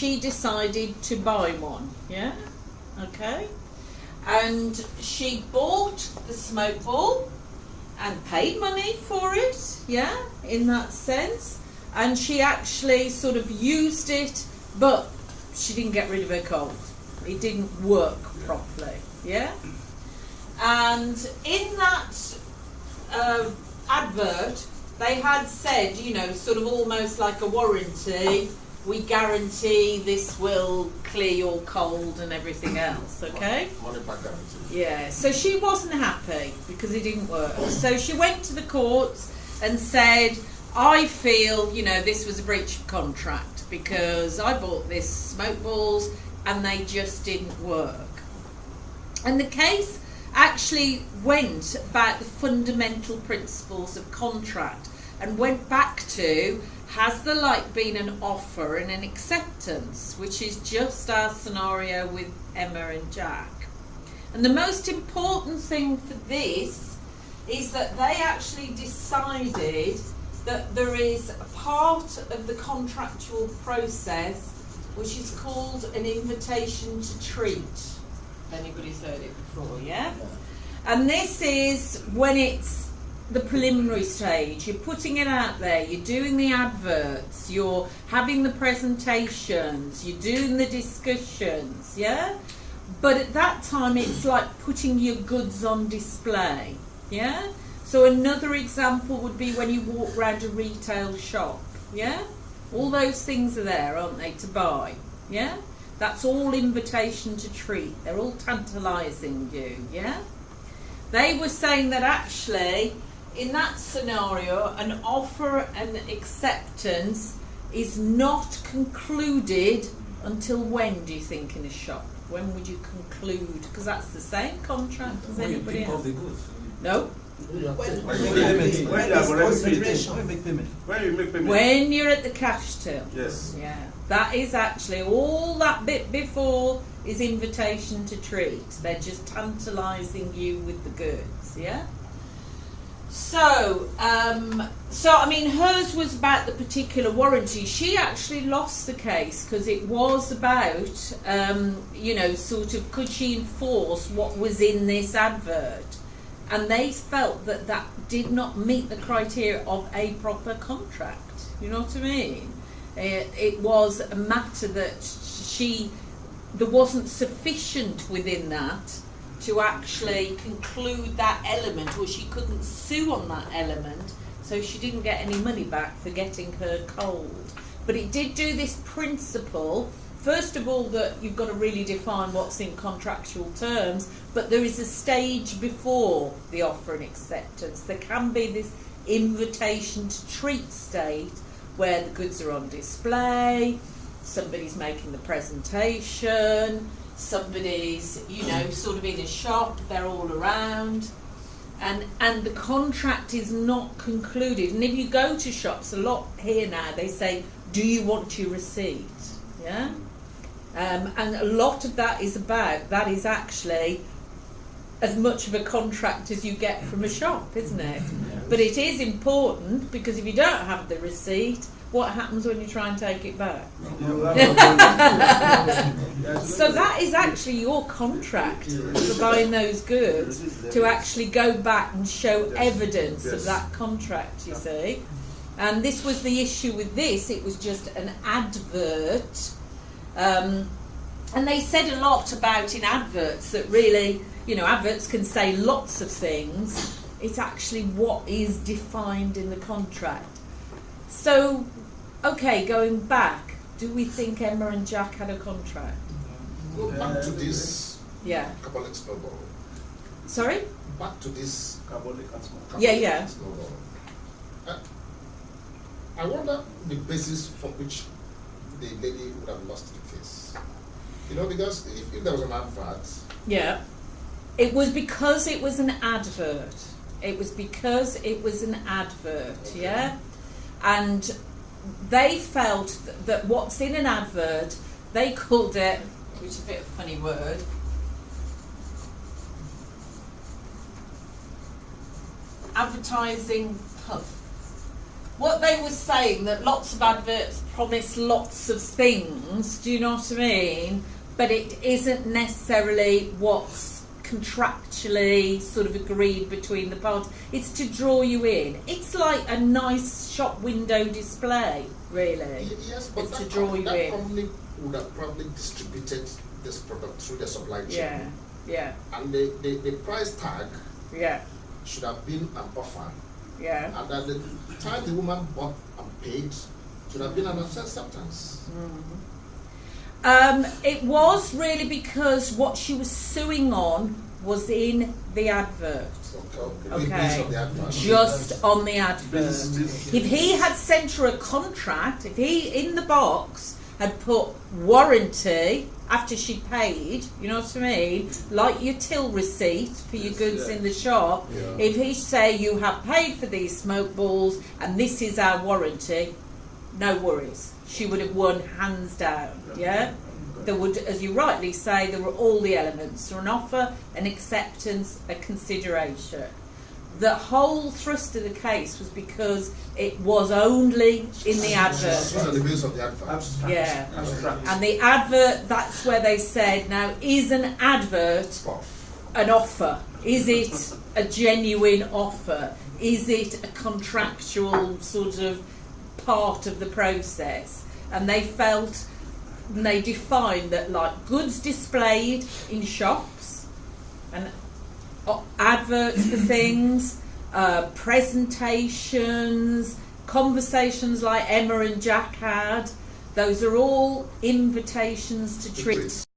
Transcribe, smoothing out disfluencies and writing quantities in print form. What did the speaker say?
she decided to buy one, yeah? Okay. And she bought the smoke ball and paid money for it, yeah, in that sense. And she actually sort of used it, but she didn't get rid of her cold. It didn't work properly, yeah? And in that advert, they had said, you know, sort of almost like a warranty, we guarantee this will clear your cold and everything else, okay? Money back guarantee. Yeah, so she wasn't happy because it didn't work. So she went to the courts and said, I feel, you know, this was a breach of contract because I bought this smoke balls and they just didn't work. And the case actually went about the fundamental principles of contract and went back to, has there like been an offer and an acceptance, which is just our scenario with Emma and Jack. And the most important thing for this is that they actually decided that there is a part of the contractual process which is called an invitation to treat. If anybody's heard it before, yeah? And this is when it's the preliminary stage. You're putting it out there, you're doing the adverts, you're having the presentations, you're doing the discussions, yeah? But at that time it's like putting your goods on display, yeah? So another example would be when you walk around a retail shop, yeah? All those things are there, aren't they, to buy, yeah? That's all invitation to treat. They're all tantalising you, yeah? They were saying that actually, in that scenario, an offer and acceptance is not concluded until when, do you think, in a shop? When would you conclude? Because that's the same contract as anybody else. No. When you're at the cash till. Yes. Yeah. That is actually all that bit before is invitation to treat. They're just tantalising you with the goods, yeah? So I mean, hers was about the particular warranty. She actually lost the case because it was about, you know, sort of, could she enforce what was in this advert? And they felt that that did not meet the criteria of a proper contract. You know what I mean? It was a matter that there wasn't sufficient within that to actually conclude that element, or she couldn't sue on that element, so she didn't get any money back for getting her cold. But it did do this principle, first of all, that you've got to really define what's in contractual terms, but there is a stage before the offer and acceptance. There can be this invitation to treat state where the goods are on display, somebody's making the presentation, somebody's, you know, sort of in a shop, they're all around, and the contract is not concluded. And if you go to shops, a lot here now, they say, do you want your receipt? Yeah? And a lot of that is actually as much of a contract as you get from a shop, isn't it? But it is important, because if you don't have the receipt, what happens when you try and take it back? So that is actually your contract for buying those goods, to actually go back and show evidence of that contract, you see. And this was the issue with this, it was just an advert. And they said a lot about in adverts that really, you know, adverts can say lots of things. It's actually what is defined in the contract. So, okay, going back, do we think Emma and Jack had a contract? Go back to this Catholic snowball. Sorry? Back to this Catholic Yeah. snowball. I wonder the basis from which the lady would have lost the case. You know, because if there was an advert... Yeah. It was because it was an advert. It was because it was an advert, okay. Yeah? And they felt that what's in an advert, they called it, which is a bit of a funny word, advertising puff. what they were saying, that lots of adverts promise lots of things, do you know what I mean? But it isn't necessarily what's contractually sort of agreed between the parties. It's to draw you in. It's like a nice shop window display, really. Yes, but it's that, to draw you that in. company would have probably distributed this product through the supply chain. Yeah, yeah, And the price tag yeah, should have been an offer. yeah. And at the time the woman bought and paid, should have been an acceptance. It was really because what she was suing on was in the advert. Okay. Based on the advert. Just on the advert. If he had sent her a contract, if he in the box had put warranty after she'd paid, you know what I mean, like your till receipt for your goods in the shop, if he say you have paid for these smoke balls and this is our warranty, no worries. She would have won hands down, yeah? There would, as you rightly say, there were all the elements. There were an offer, an acceptance, a consideration. The whole thrust of the case was because it was only in the advert. It's on the basis of the advert. Yeah. And the advert, that's where they said, now, is an advert an offer? Is it a genuine offer? Is it a contractual sort of part of the process? And they felt, and they defined that like goods displayed in shops and adverts for things, presentations, conversations like Emma and Jack had, those are all invitations to treat.